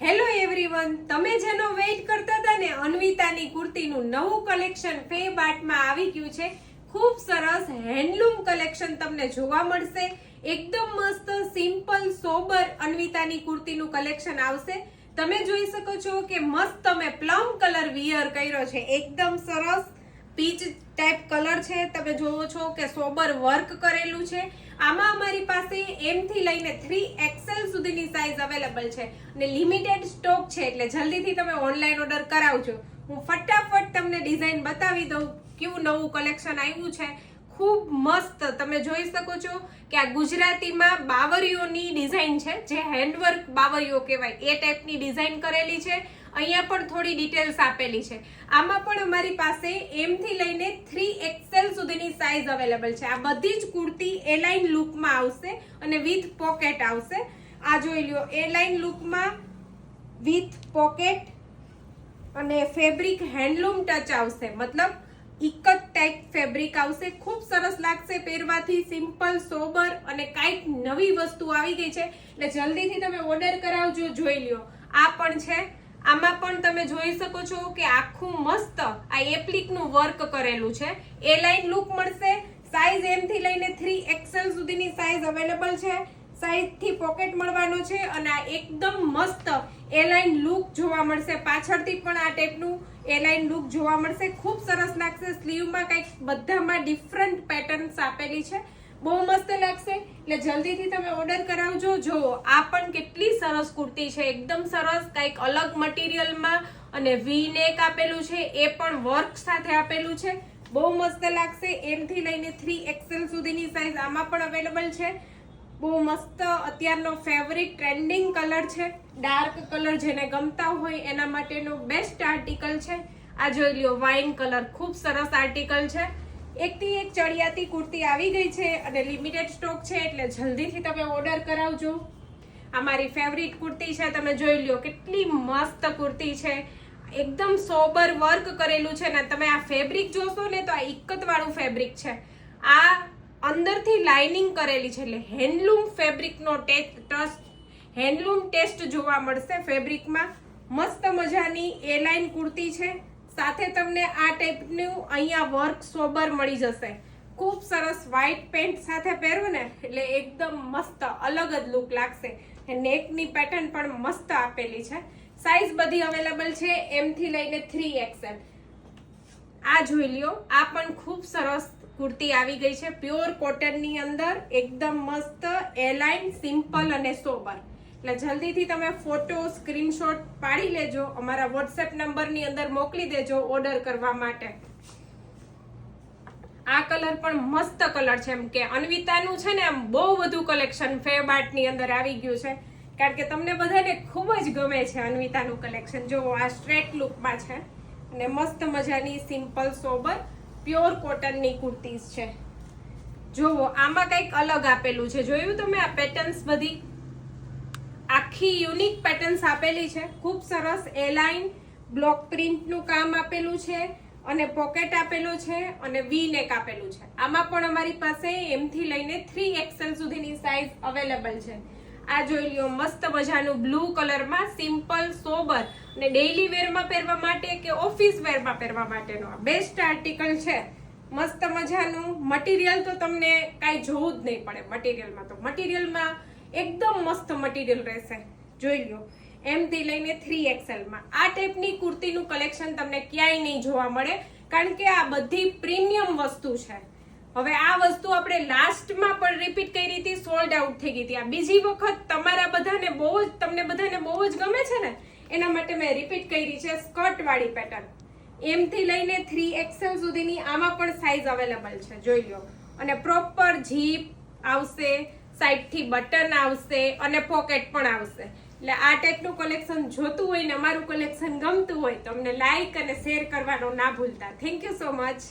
Hello everyone, તમે જેનો weight કરતા હતા ને અન્વિતાની કુર્તીનું નવું કલેક્શન ફેબ આર્ટમાં આવી ગયું છે. ખૂબ સરસ હેન્ડલૂમ કલેક્શન તમને જોવા મળશે. એકદમ મસ્ત સિમ્પલ સોબર અન્વિતાની કુર્તીનું કલેક્શન આવશે. તમે જોઈ શકો છો કે મસ્ત તમે પ્લમ કલર વિયર કર્યો છે. એકદમ સરસ પીચ ટાઈપ કલર છે. તમે જોવો છો કે સોબર વર્ક કરેલું છે. આમાં અમારી પાસે M થી લઈને 3XL સુધીની સાઈઝ અવેલેબલ છે અને લિમિટેડ સ્ટોક છે, એટલે જલ્દીથી તમે ઓનલાઈન ઓર્ડર કરાવજો. હું ફટાફટ તમને ડિઝાઇન બતાવી દઉં કેવું નવું કલેક્શન આવ્યું છે. ખૂબ મસ્ત તમે જોઈ શકો છો કે આ ગુજરાતીમાં બાવરીઓની ડિઝાઇન છે, જે હેન્ડવર્ક બાવરીઓ કહેવાય એ ટાઈપની ડિઝાઇન કરેલી છે. અહીંયા પણ થોડી ડિટેલ્સ આપેલી છે. આમાં પણ અમારી પાસે M થી લઈને 3XL સુધીની સાઈઝ અવેલેબલ છે. આ બધી જ કુર્તી એ લાઇન લુકમાં આવશે અને વિથ પોકેટ આવશે. આ જોઈ લ્યો, એ લાઇન લુકમાં વિથ પોકેટ અને ફેબ્રિક હેન્ડલૂમ ટચ આવશે, મતલબ ઇકત ટાઈપ ફેબ્રિક આવશે. ખૂબ સરસ લાગશે પહેરવાથી, સિમ્પલ સોબર અને કાંઈક નવી વસ્તુ આવી ગઈ છે, એટલે જલ્દીથી તમે ઓર્ડર કરાવજો. જોઈ લ્યો, આ પણ છે. આમાં પણ તમે જોઈ શકો છો કે આખું મસ્ત આ એપ્લિકનું વર્ક કરેલું છે. એ લાઇન લુક મળશે. સાઈઝ M થી લઈને 3XL સુધીની સાઈઝ અવેલેબલ છે. સાઈઝ થી પોકેટ મળવાનો છે અને આ એકદમ મસ્ત એ લાઇન લુક જોવા મળશે. પાછળથી પણ આ ટાઈપનું એ લાઇન લુક જોવા મળશે. ખૂબ સરસ લાગશે. સ્લીવમાં કંઈક બધામાં ડિફરન્ટ પેટર્ન્સ આપેલી છે. બહુ મસ્ત લાગશે, એટલે જલ્દીથી તમે ઓર્ડર કરાવજો. જો આ પણ કેટલી સરસ કુર્તી છે, એકદમ સરસ, કંઈક અલગ મટીરિયલમાં અને વી નેક આપેલું છે, એ પણ વર્ક સાથે આપેલું છે. બહુ મસ્ત લાગશે. M થી લઈને 3XL સુધીની સાઈઝ આમાં પણ અવેલેબલ છે. બહુ મસ્ત અત્યારનો ફેવરિટ ટ્રેન્ડિંગ કલર છે. ડાર્ક કલર જેને ગમતા હોય એના માટેનો બેસ્ટ આર્ટિકલ છે. આ જોઈ લ્યો, વાઇન કલર, ખૂબ સરસ આર્ટિકલ છે. એકથી એક ચડિયાતી કુર્તી આવી ગઈ છે અને લિમિટેડ સ્ટોક છે, એટલે જલ્દીથી તમે ઓર્ડર કરાવજો. આ મારી ફેવરિટ કુર્તી છે. તમે જોઈ લ્યો કેટલી મસ્ત કુર્તી છે. એકદમ સોબર વર્ક કરેલું છે ને તમે આ ફેબ્રિક જોશો ને તો આ ઇક્કત વાળું ફેબ્રિક છે. આ અંદરથી લાઇનિંગ કરેલી છે, એટલે હેન્ડલૂમ ફેબ્રિકનો હેન્ડલૂમ ટેસ્ટ જોવા મળશે ફેબ્રિકમાં. મસ્ત મજાની એ લાઇન કુર્તી છે. સાથે તમને આ ટાઈપનું અહીંયા વર્ક સોબર મળી જશે. ખૂબ સરસ વ્હાઈટ પેન્ટ સાથે પહેરો ને એટલે એકદમ મસ્ત અલગ જ લુક લાગશે. નેકની પેટર્ન પણ મસ્ત આપેલી છે. સાઈઝ બધી અવેલેબલ છે M થી લઈને 3XL. આ જોઈ લ્યો, આ પણ ખૂબ સરસ કુર્તી આવી ગઈ છે. પ્યોર કોટનની અંદર એકદમ મસ્ત એ લાઇન, સિમ્પલ અને સોબર. એટલે જલ્દીથી તમે ફોટો સ્ક્રીનશોટ પાડી લેજો, અમારા વોટ્સએપ નંબરની અંદર મોકલી દેજો ઓર્ડર કરવા માટે. આ કલર પણ મસ્ત કલર છે. એમ કે અન્વિતાનું છે ને આમ બહુ બધું કલેક્શન ફેબ આર્ટની અંદર આવી ગયું છે, કારણ કે તમને બધાને ખૂબ જ ગમે છે અન્વિતાનું કલેક્શન. જો આ સ્ટ્રેટ લુકમાં છે અને મસ્ત મજાની સિમ્પલ સોબર પ્યોર કોટનની કુર્તીઝ છે. જો આમાં કંઈક અલગ આપેલું છે, જોયું તમે? આ પેટર્ન્સ બધી આખી યુનિક પેટર્ન્સ આપેલી છે. ખૂબ સરસ એ લાઇન બ્લોક પ્રિન્ટનું કામ આપેલું છે અને પોકેટ આપેલું છે અને વી નેક આપેલું છે. આમાં પણ અમારી પાસે M થી લઈને 3XL સુધીની સાઈઝ અવેલેબલ છે. આ જોઈ લ્યો, મસ્ત મજાનું બ્લુ કલરમાં સિમ્પલ સોબર અને ડેઈલી વેરમાં પહેરવા માટે કે ઓફિસ વેરમાં પહેરવા માટેનો બેસ્ટ આર્ટિકલ છે. મસ્ત મજાનું મટીરિયલ તો તમને કાંઈ જોવું જ નહીં પડે. મટીરિયલમાં એકદમ મસ્ત મટીરિયલ રહેશે. જોઈ લ્યો, M થી લઈને 3XL માં આ ટાઈપની કુર્તીનું કલેક્શન તમને ક્યાંય નહીં જોવા મળે, કારણ કે આ બધી પ્રીમિયમ વસ્તુ છે. હવે આ વસ્તુ આપણે લાસ્ટમાં પણ રિપીટ કરી હતી, સોલ્ડ આઉટ થઈ ગઈ હતી. આ બીજી વખત તમને બધાને બહુ જ ગમે છે ને, એના માટે મેં રિપીટ કરી છે. સ્કર્ટ વાળી પેટર્ન M થી લઈને 3XL સુધીની આમાં પણ સાઈઝ અવેલેબલ છે. જોઈ લો, અને પ્રોપર જીપ આવશે, સાઈડથી બટન આવશે અને પોકેટ પણ આવશે. એટલે આ ટાઈપનું કલેક્શન જોતું હોય ને અમારું કલેક્શન ગમતું હોય તો અમને લાઈક અને શેર કરવાનું ના ભૂલતા. Thank you so much.